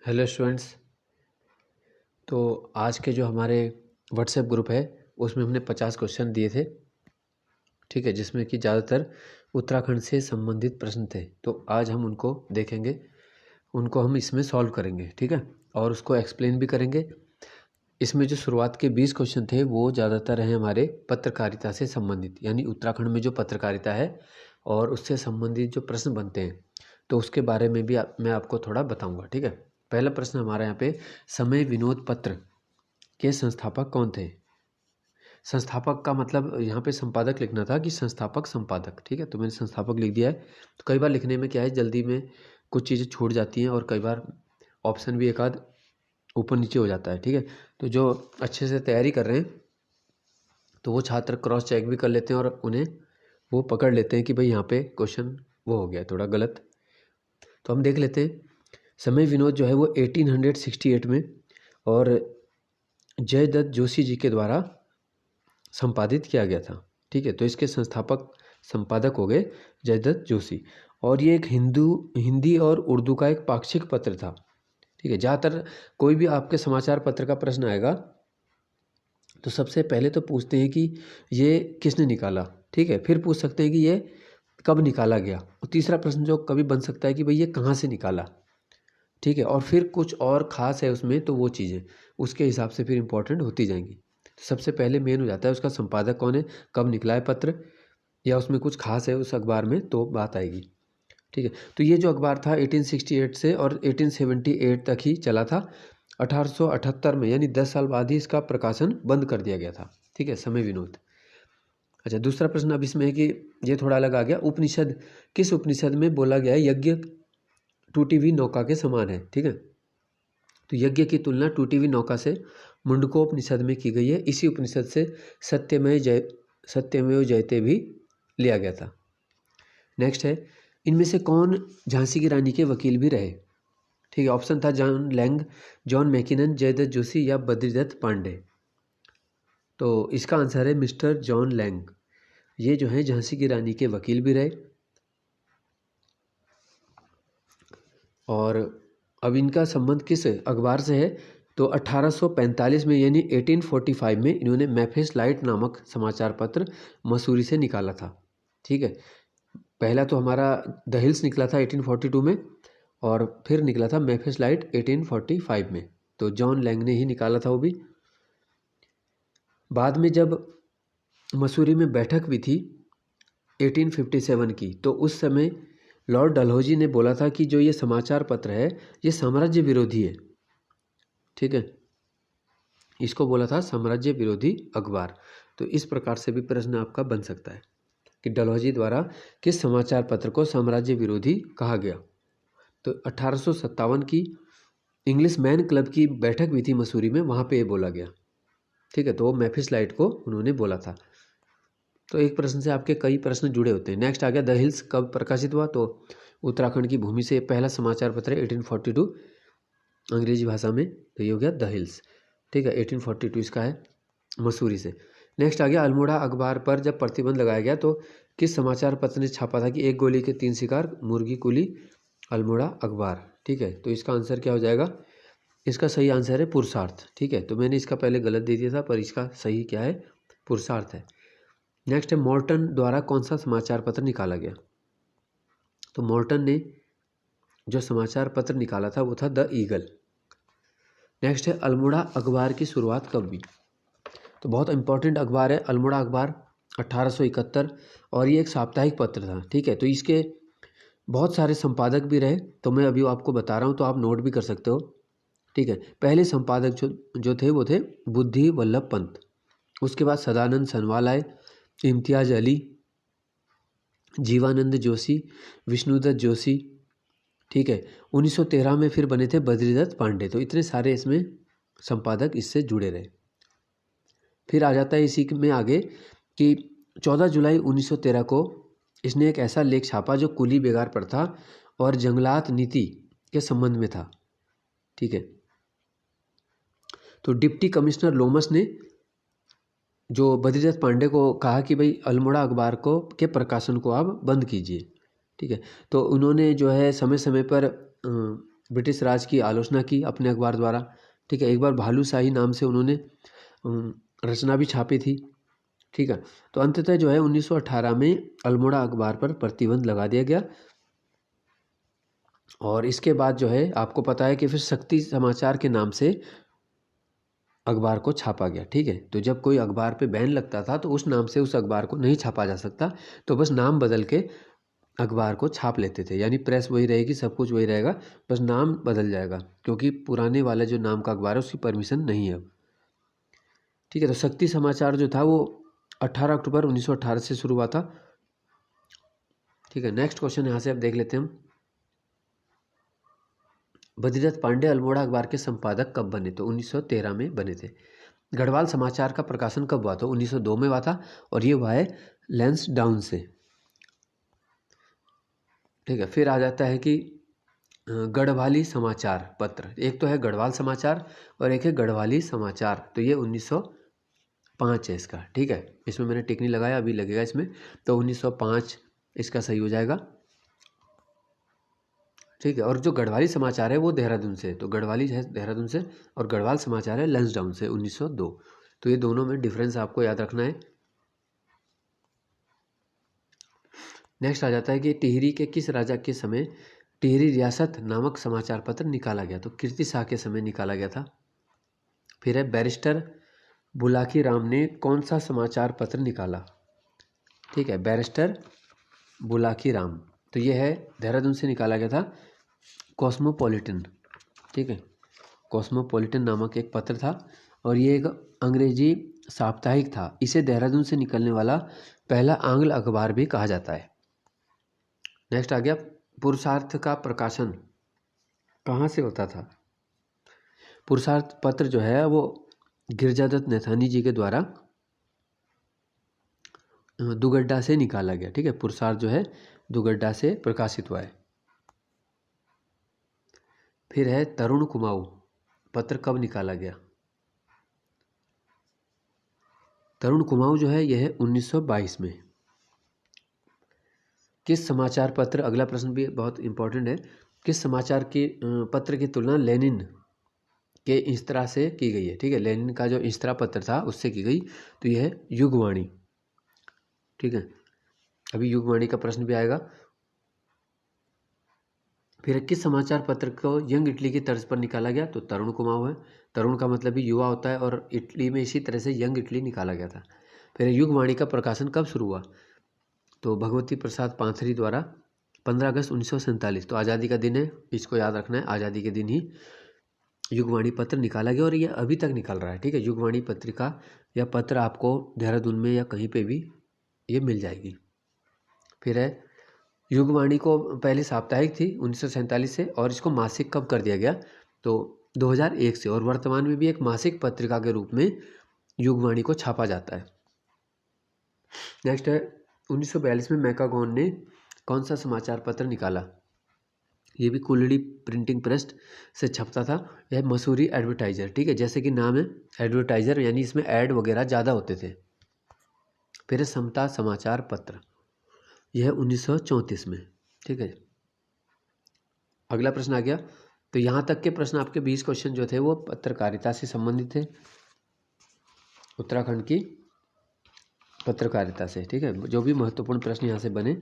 Hello students. तो आज के जो हमारे व्हाट्सएप ग्रुप है उसमें हमने 50 क्वेश्चन दिए थे, ठीक है, जिसमें कि ज़्यादातर उत्तराखंड से संबंधित प्रश्न थे। तो आज हम उनको देखेंगे, उनको हम इसमें सॉल्व करेंगे, ठीक है, और उसको एक्सप्लेन भी करेंगे। इसमें जो शुरुआत के 20 क्वेश्चन थे वो ज़्यादातर हैं हमारे पत्रकारिता से संबंधित, यानी उत्तराखंड में जो पत्रकारिता है और उससे संबंधित जो प्रश्न बनते हैं तो उसके बारे में भी मैं आपको थोड़ा बताऊंगा, ठीक है। पहला प्रश्न हमारा यहाँ पे, समय विनोद पत्र के संस्थापक कौन थे? संस्थापक का मतलब यहाँ पे संपादक लिखना था कि संस्थापक संपादक, ठीक है, तो मैंने संस्थापक लिख दिया है। तो कई बार लिखने में क्या है, जल्दी में कुछ चीज़ें छूट जाती हैं और कई बार ऑप्शन भी एक आध ऊपर नीचे हो जाता है, ठीक है। तो जो अच्छे से तैयारी कर रहे हैं तो वो छात्र क्रॉस चेक भी कर लेते हैं और उन्हें वो पकड़ लेते हैं कि भाई यहाँ पे क्वेश्चन वो हो गया थोड़ा गलत। तो हम देख लेते हैं। समय विनोद जो है वो 1868 में और जयदत्त जोशी जी के द्वारा संपादित किया गया था, ठीक है। तो इसके संस्थापक संपादक हो गए जयदत्त जोशी, और ये एक हिंदी और उर्दू का एक पाक्षिक पत्र था, ठीक है। ज़्यादातर कोई भी आपके समाचार पत्र का प्रश्न आएगा तो सबसे पहले तो पूछते हैं कि ये किसने निकाला, ठीक है, फिर पूछ सकते हैं कि ये कब निकाला गया, और तीसरा प्रश्न जो कभी बन सकता है कि भाई ये कहाँ से निकाला, ठीक है, और फिर कुछ और ख़ास है उसमें तो वो चीज़ें उसके हिसाब से फिर इम्पोर्टेंट होती जाएंगी। तो सबसे पहले मेन हो जाता है उसका संपादक कौन है, कब निकला है पत्र, या उसमें कुछ खास है उस अखबार में, तो बात आएगी, ठीक है। तो ये जो अखबार था 1868 से और 1878 तक ही चला था। 1878 में यानी 10 साल बाद ही इसका प्रकाशन बंद कर दिया गया था, ठीक है, समय विनोद। अच्छा, दूसरा प्रश्न अब इसमें है कि ये थोड़ा अलग आ गया, उपनिषद किस उपनिषद में बोला गया है यज्ञ टूटी हुई नौका के समान है, ठीक है। तो यज्ञ की तुलना टूटी हुई नौका से मुंडकोपनिषद में की गई है। इसी उपनिषद से सत्यमेव जयते भी लिया गया था। नेक्स्ट है, इनमें से कौन झांसी की रानी के वकील भी रहे, ठीक है। ऑप्शन था John Lang, John Mackinnon, Jaydatt Joshi या बद्रीदत्त पांडे। तो इसका आंसर है मिस्टर जॉन लैंग। ये जो है झांसी की रानी के वकील भी रहे। और अब इनका संबंध किस अखबार से है, तो 1845 में यानी 1845 में इन्होंने मैफिस लाइट नामक समाचार पत्र मसूरी से निकाला था, ठीक है। पहला तो हमारा द हिल्स निकला था 1842 में, और फिर निकला था मैफिस लाइट 1845 में। तो जॉन लैंग ने ही निकाला था वो भी। बाद में जब मसूरी में बैठक भी थी 1857 की, तो उस समय लॉर्ड डलहौजी ने बोला था कि जो ये समाचार पत्र है ये साम्राज्य विरोधी है, ठीक है, इसको बोला था साम्राज्य विरोधी अखबार। तो इस प्रकार से भी प्रश्न आपका बन सकता है कि डलहौजी द्वारा किस समाचार पत्र को साम्राज्य विरोधी कहा गया। तो 1857 की इंग्लिश मैन क्लब की बैठक भी थी मसूरी में, वहाँ पे ये बोला गया, ठीक है। तो वो मैफिस लाइट को उन्होंने बोला था। तो एक प्रश्न से आपके कई प्रश्न जुड़े होते हैं। नेक्स्ट आ गया, द हिल्स कब प्रकाशित हुआ, तो उत्तराखंड की भूमि से पहला समाचार पत्र है 1842 अंग्रेजी भाषा में, तो ये हो गया द हिल्स, ठीक है। 1842 इसका है मसूरी से। नेक्स्ट आ गया, अल्मोड़ा अखबार पर जब प्रतिबंध लगाया गया तो किस समाचार पत्र ने छापा था कि एक गोली के 3 शिकार, मुर्गी कुली, अल्मोड़ा अखबार, ठीक है। तो इसका आंसर क्या हो जाएगा, इसका सही आंसर है पुरुषार्थ, ठीक है। तो मैंने इसका पहले गलत दे दिया था, पर इसका सही क्या है, पुरुषार्थ है। नेक्स्ट है, मॉर्टन द्वारा कौन सा समाचार पत्र निकाला गया, तो मॉर्टन ने जो समाचार पत्र निकाला था वो था द ईगल। नेक्स्ट है, अल्मोड़ा अखबार की शुरुआत कब हुई, तो बहुत इंपॉर्टेंट अखबार है अल्मोड़ा अखबार, 1871, और ये एक साप्ताहिक पत्र था, ठीक है। तो इसके बहुत सारे संपादक भी रहे, तो मैं अभी आपको बता रहा हूँ तो आप नोट भी कर सकते हो, ठीक है। पहले संपादक जो थे वो थे बुद्धि वल्लभ पंत, उसके बाद सदानंद सनवाल आए, इम्तियाज अली, जीवानंद जोशी, विष्णुदत्त जोशी, ठीक है। 1913 में फिर बने थे बद्रीदत्त पांडे। तो इतने सारे इसमें संपादक इससे जुड़े रहे। फिर आ जाता है इसी में आगे कि 14 जुलाई 1913 को इसने एक ऐसा लेख छापा जो कुली बेगार प्रथा और जंगलात नीति के संबंध में था, ठीक है। तो डिप्टी कमिश्नर लोमस ने जो बद्रीदत्त पांडे को कहा कि भाई अल्मोड़ा अखबार को के प्रकाशन को आप बंद कीजिए, ठीक है। तो उन्होंने जो है समय समय पर ब्रिटिश राज की आलोचना की अपने अखबार द्वारा। ठीक है, एक बार भालूशाही नाम से उन्होंने रचना भी छापी थी। ठीक है, तो अंततः जो है 1918 में अल्मोड़ा अखबार पर प्रतिबंध लगा दिया गया। और इसके बाद जो है आपको पता है कि फिर शक्ति समाचार के नाम से अखबार को छापा गया। ठीक है, तो जब कोई अखबार पे बैन लगता था तो उस नाम से उस अखबार को नहीं छापा जा सकता, तो बस नाम बदल के अखबार को छाप लेते थे। यानी प्रेस वही रहेगी, सब कुछ वही रहेगा, बस नाम बदल जाएगा, क्योंकि पुराने वाला जो नाम का अखबार है उसकी परमिशन नहीं है अब। ठीक है, तो शक्ति समाचार जो था वो 18 अक्टूबर 1918 से शुरू हुआ था। ठीक है, नेक्स्ट क्वेश्चन यहाँ से अब देख लेते हैं हम। बद्रीदत्त पांडे अल्मोड़ा अखबार के संपादक कब बने? तो 1913 में बने थे। गढ़वाल समाचार का प्रकाशन कब हुआ? तो 1902 में हुआ था, और ये हुआ है लैंसडाउन से। ठीक है, फिर आ जाता है कि गढ़वाली समाचार पत्र, एक तो है गढ़वाल समाचार और एक है गढ़वाली समाचार, तो ये 1905 है इसका। ठीक है, इसमें मैंने टिक नहीं लगाया, अभी लगेगा इसमें, तो 1905 इसका सही हो जाएगा। ठीक है, और जो गढ़वाली समाचार है वो देहरादून से, तो गढ़वाली है देहरादून से और गढ़वाल समाचार है लैंसडाउन से 1902। तो ये दोनों में डिफरेंस आपको याद रखना है। नेक्स्ट आ जाता है कि टिहरी के किस राजा के समय टिहरी रियासत नामक समाचार पत्र निकाला गया? तो कीर्ति शाह के समय निकाला गया था। फिर है बैरिस्टर बुलाकी राम ने कौन सा समाचार पत्र निकाला? ठीक है, बैरिस्टर बुलाकी राम, तो ये है देहरादून से निकाला गया था, कॉस्मोपॉलिटन। ठीक है, कॉस्मोपॉलिटन नामक एक पत्र था, और ये एक अंग्रेजी साप्ताहिक था। इसे देहरादून से निकलने वाला पहला आंग्ल अखबार भी कहा जाता है। नेक्स्ट आ गया, पुरुषार्थ का प्रकाशन कहाँ से होता था? पुरुषार्थ पत्र जो है वो गिरजादत्त नैथानी जी के द्वारा दुगड्डा से निकाला गया। ठीक है, पुरुषार्थ जो है दुगड्डा से प्रकाशित हुआ है। फिर है तरुण कुमाऊं पत्र कब निकाला गया? तरुण कुमाऊं जो है यह है 1922 में। किस समाचार पत्र, अगला प्रश्न भी बहुत इंपॉर्टेंट है, किस समाचार की पत्र की तुलना लेनिन के इंस्त्रा से की गई है? ठीक है, लेनिन का जो इंस्त्रा पत्र था उससे की गई, तो यह है युगवाणी। ठीक है, अभी युगवाणी का प्रश्न भी आएगा। फिर किस समाचार पत्र को यंग इटली की तर्ज पर निकाला गया? तो तरुण कुमाऊं है। तरुण का मतलब भी युवा होता है, और इटली में इसी तरह से यंग इटली निकाला गया था। फिर युगवाणी का प्रकाशन कब शुरू हुआ? तो भगवती प्रसाद पांथरी द्वारा 15 अगस्त 1947, तो आज़ादी का दिन है, इसको याद रखना है, आज़ादी के दिन ही युगवाणी पत्र निकाला गया, और ये अभी तक निकल रहा है। ठीक है, युगवाणी पत्रिका या पत्र आपको देहरादून में या कहीं पे भी ये मिल जाएगी। फिर है युगवाणी को पहले साप्ताहिक थी 1947 से, और इसको मासिक कब कर दिया गया? तो 2001 से, और वर्तमान में भी एक मासिक पत्रिका के रूप में युगवाणी को छापा जाता है। नेक्स्ट है 1942 में मैकागॉन ने कौन सा समाचार पत्र निकाला? ये भी कुल्लड़ी प्रिंटिंग प्रेस से छपता था। यह मसूरी एडवर्टाइजर। ठीक है, जैसे कि नाम है एडवर्टाइजर, यानी इसमें ऐड वगैरह ज़्यादा होते थे। फिर समता समाचार पत्र, यह 1934 में। ठीक है, अगला प्रश्न आ गया। तो यहाँ तक के प्रश्न आपके 20 क्वेश्चन जो थे वो पत्रकारिता से संबंधित थे, उत्तराखंड की पत्रकारिता से। ठीक है, जो भी महत्वपूर्ण प्रश्न यहाँ से बने,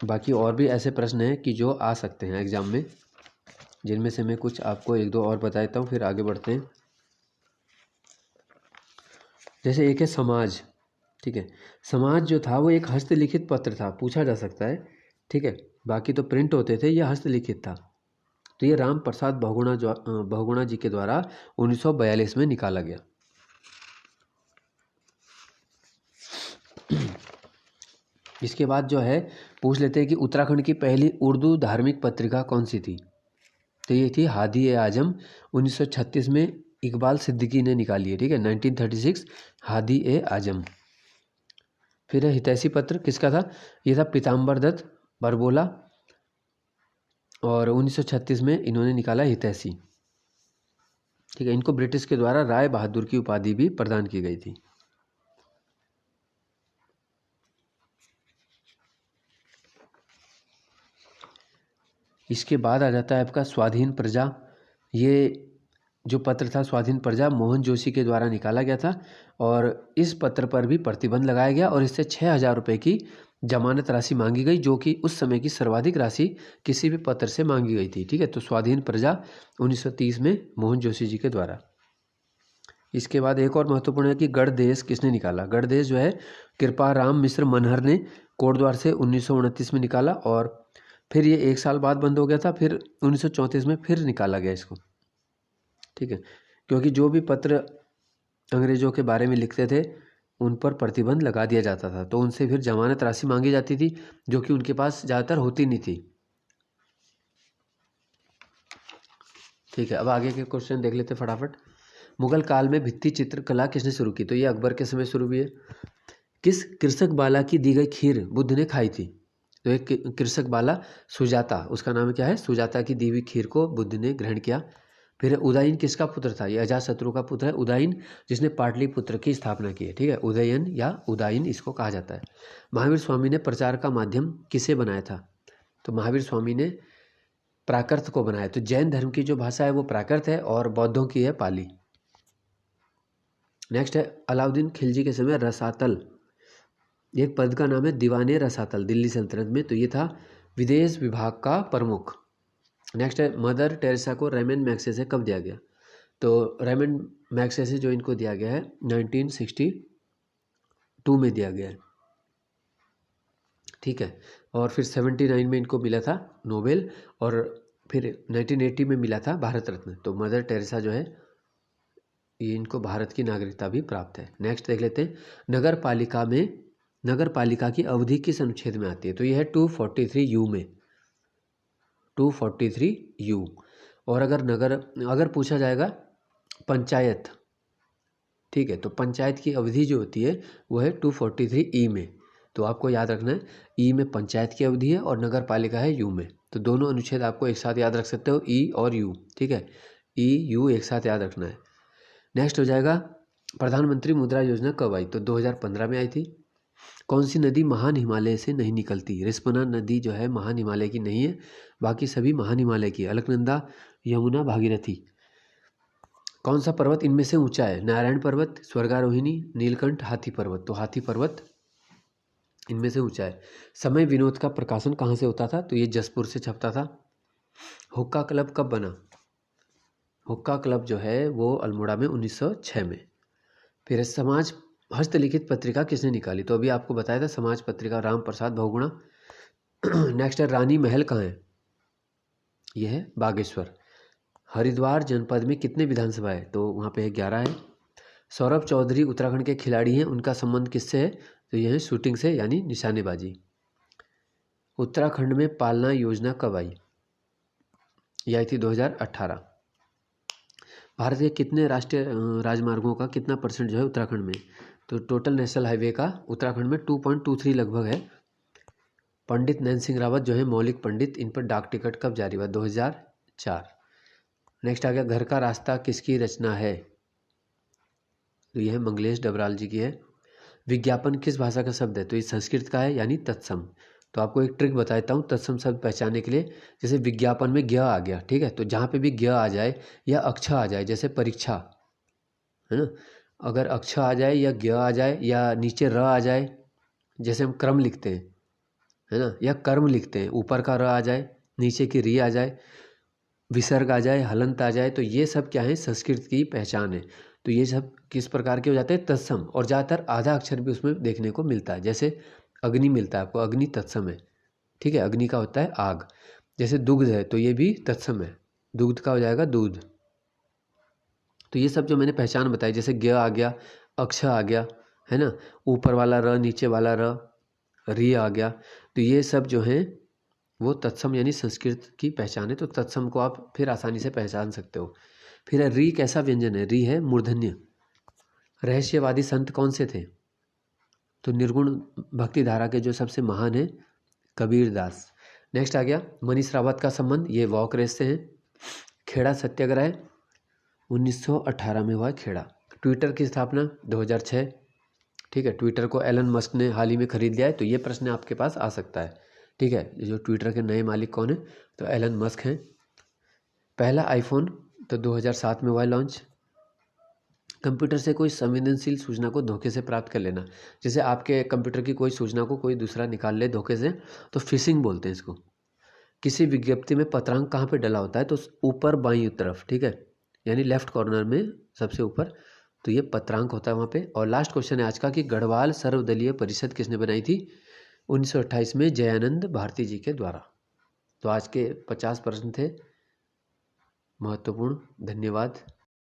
बाकी और भी ऐसे प्रश्न हैं कि जो आ सकते हैं एग्जाम में, जिनमें से मैं कुछ आपको एक दो और बता देता हूँ, फिर आगे बढ़ते हैं। जैसे एक है समाज। ठीक है, समाज जो था वो एक हस्तलिखित पत्र था, पूछा जा सकता है। ठीक है, बाकी तो प्रिंट होते थे, यह हस्तलिखित था। तो ये राम प्रसाद बहुगुणा जी के द्वारा 1942 में निकाला गया। इसके बाद जो है पूछ लेते हैं कि उत्तराखंड की पहली उर्दू धार्मिक पत्रिका कौन सी थी? तो ये थी हादी ए आजम, 1936 में इकबाल सिद्दीकी ने निकाली है। ठीक है, 1936 हादी ए आजम। फिर है हितैषी पत्र, किसका था? ये था पीताम्बर दत्त बरबोला, और 1936 में इन्होंने निकाला हितैषी। ठीक है, इनको ब्रिटिश के द्वारा राय बहादुर की उपाधि भी प्रदान की गई थी। इसके बाद आ जाता है आपका स्वाधीन प्रजा। ये जो पत्र था स्वाधीन प्रजा मोहन जोशी के द्वारा निकाला गया था और इस पत्र पर भी प्रतिबंध लगाया गया और इससे 6,000 रुपये की जमानत राशि मांगी गई, जो कि उस समय की सर्वाधिक राशि किसी भी पत्र से मांगी गई थी। ठीक है, तो स्वाधीन प्रजा 1930 में मोहन जोशी जी के द्वारा। इसके बाद एक और महत्वपूर्ण है कि गढ़देश किसने निकाला। गढ़देश जो है कृपाराम मिश्र मनहर ने कोटद्वार से 1929 में निकाला और फिर ये 1 साल बाद बंद हो गया था, फिर 1934 में फिर निकाला गया इसको। ठीक है, क्योंकि जो भी पत्र अंग्रेजों के बारे में लिखते थे उन पर प्रतिबंध लगा दिया जाता था, तो उनसे फिर जमानत राशि मांगी जाती थी जो कि उनके पास ज़्यादातर होती नहीं थी। ठीक है, अब आगे के क्वेश्चन देख लेते फटाफट। मुगल काल में भित्ति चित्रकला किसने शुरू की। तो ये अकबर के समय शुरू हुई है। किस कृषक बाला की दी गई खीर बुद्ध ने खाई थी। तो एक कृषक बाला सुजाता, उसका नाम क्या है, सुजाता की दी हुई खीर को बुद्ध ने ग्रहण किया। फिर उदयन किसका पुत्र था। ये अजातशत्रु का पुत्र है उदयन, जिसने पाटलिपुत्र की स्थापना की है। ठीक है, उदयन या उदायन इसको कहा जाता है। महावीर स्वामी ने प्रचार का माध्यम किसे बनाया था। तो महावीर स्वामी ने प्राकृत को बनाया। तो जैन धर्म की जो भाषा है वो प्राकृत है और बौद्धों की है पाली। नेक्स्ट है अलाउद्दीन खिलजी के समय रसातल, एक पद का नाम है दीवाने रसातल, दिल्ली सल्तनत में। तो ये था विदेश विभाग का प्रमुख। नेक्स्ट है मदर टेरेसा को रेमन मैग्सेसे कब दिया गया। तो रेमन मैग्सेसे जो इनको दिया गया है 1962 में दिया गया है। ठीक है, और फिर 79 में इनको मिला था नोबेल और फिर 1980 में मिला था भारत रत्न। तो मदर टेरेसा जो है ये इनको भारत की नागरिकता भी प्राप्त है। नेक्स्ट देख लेते हैं नगर पालिका में, नगर पालिका की अवधि किस अनुच्छेद में आती है। तो यह है 243U में, 243U। और अगर पूछा जाएगा पंचायत, ठीक है, तो पंचायत की अवधि जो होती है वो है 243E में। तो आपको याद रखना है ई में पंचायत की अवधि है और नगर पालिका है यू में। तो दोनों अनुच्छेद आपको एक साथ याद रख सकते हो, ई और यू। ठीक है, ई यू एक साथ याद रखना है। नेक्स्ट हो जाएगा प्रधानमंत्री मुद्रा योजना कब आई। तो 2015 में आई थी। कौन सी नदी महान हिमालय से नहीं निकलती। रिस्पना नदी जो है महान हिमालय की नहीं है, बाकी सभी महान हिमालय की, अलकनंदा, यमुना, भागीरथी। कौन सा पर्वत इनमें से ऊंचा है। नारायण पर्वत, स्वर्गारोहिणी, नीलकंठ, हाथी पर्वत। तो हाथी पर्वत इनमें से ऊंचा है। समय विनोद का प्रकाशन कहाँ से होता था। तो ये जसपुर से छपता था। हुक्का क्लब कब बना। हुक्का क्लब जो है वो अल्मोड़ा में 1906 में। फिर समाज हस्तलिखित पत्रिका किसने निकाली। तो अभी आपको बताया था समाज पत्रिका राम प्रसाद बहुगुणा। नेक्स्ट है रानी महल कहाँ है। यह है बागेश्वर। हरिद्वार जनपद में कितने विधानसभा है। तो वहाँ पे 11 है। सौरभ चौधरी उत्तराखंड के खिलाड़ी हैं, उनका संबंध किससे है। तो यह है शूटिंग से यानी निशानेबाजी। उत्तराखंड में पालना योजना कब आई। यह आई थी 2018। भारत के कितने राष्ट्रीय राजमार्गों का कितना % जो है उत्तराखंड में। तो टोटल नेशनल हाईवे का उत्तराखंड में 2.23 लगभग है। पंडित नैन सिंह रावत जो है मौलिक पंडित, इन पर डाक टिकट कब जारी हुआ। 2004। नेक्स्ट आ गया घर का रास्ता किसकी रचना है। तो यह मंगलेश डबराल जी की है। विज्ञापन किस भाषा का शब्द है। तो ये संस्कृत का है यानी तत्सम। तो आपको एक ट्रिक बताता हूँ तत्सम शब्द पहचानने के लिए। जैसे विज्ञापन में ज्ञ आ गया, ठीक है, तो जहाँ पे भी ज्ञ आ जाए या अक्ष आ जाए, जैसे परीक्षा है ना, अगर अक्ष आ जाए या ज्ञ आ जाए या नीचे र आ जाए, जैसे हम क्रम लिखते हैं है ना, या कर्म लिखते हैं, ऊपर का र आ जाए, नीचे की री आ जाए, विसर्ग आ जाए, हलंत आ जाए, तो ये सब क्या है संस्कृत की पहचान है। तो ये सब किस प्रकार के हो जाते हैं तत्सम, और ज़्यादातर आधा अक्षर भी उसमें देखने को मिलता है। जैसे अग्नि मिलता है आपको, अग्नि तत्सम है। ठीक है, अग्नि का होता है आग। जैसे दुग्ध है तो ये भी तत्सम है, दुग्ध का हो जाएगा दूध। तो ये सब जो मैंने पहचान बताई, जैसे ज्ञ आ गया, अक्ष आ गया है ना, ऊपर वाला र, नीचे वाला र, री आ गया, तो ये सब जो हैं वो तत्सम यानी संस्कृत की पहचान है। तो तत्सम को आप फिर आसानी से पहचान सकते हो। फिर है री कैसा व्यंजन है। री है मूर्धन्य। रहस्यवादी संत कौन से थे। तो निर्गुण भक्ति धारा के जो सबसे महान है कबीर दास। नेक्स्ट आ गया मनीष रावत का संबंध, ये वॉक रेस से है। खेड़ा सत्याग्रह 1918 में हुआ है खेड़ा। ट्विटर की स्थापना 2006। ठीक है, ट्विटर को एलन मस्क ने हाल ही में खरीद लिया है। तो ये प्रश्न आपके पास आ सकता है। ठीक है। ये जो ट्विटर के नए मालिक कौन है, तो एलन मस्क हैं। पहला आईफोन तो 2007 में हुआ लॉन्च। कंप्यूटर से कोई संवेदनशील सूचना को धोखे से प्राप्त कर लेना, जैसे आपके कंप्यूटर की कोई सूचना को कोई दूसरा निकाल ले धोखे से, तो फिशिंग बोलते हैं इसको। किसी विज्ञप्ति में पत्रांक कहाँ पे डला होता है, तो ऊपर बाईं तरफ, ठीक है, यानी लेफ्ट कॉर्नर में सबसे ऊपर, तो ये पत्रांक होता है वहाँ पे। और लास्ट क्वेश्चन है आज का कि गढ़वाल सर्वदलीय परिषद किसने बनाई थी, 1928 में जयानंद भारती जी के द्वारा। तो आज के 50 प्रश्न थे महत्वपूर्ण। धन्यवाद।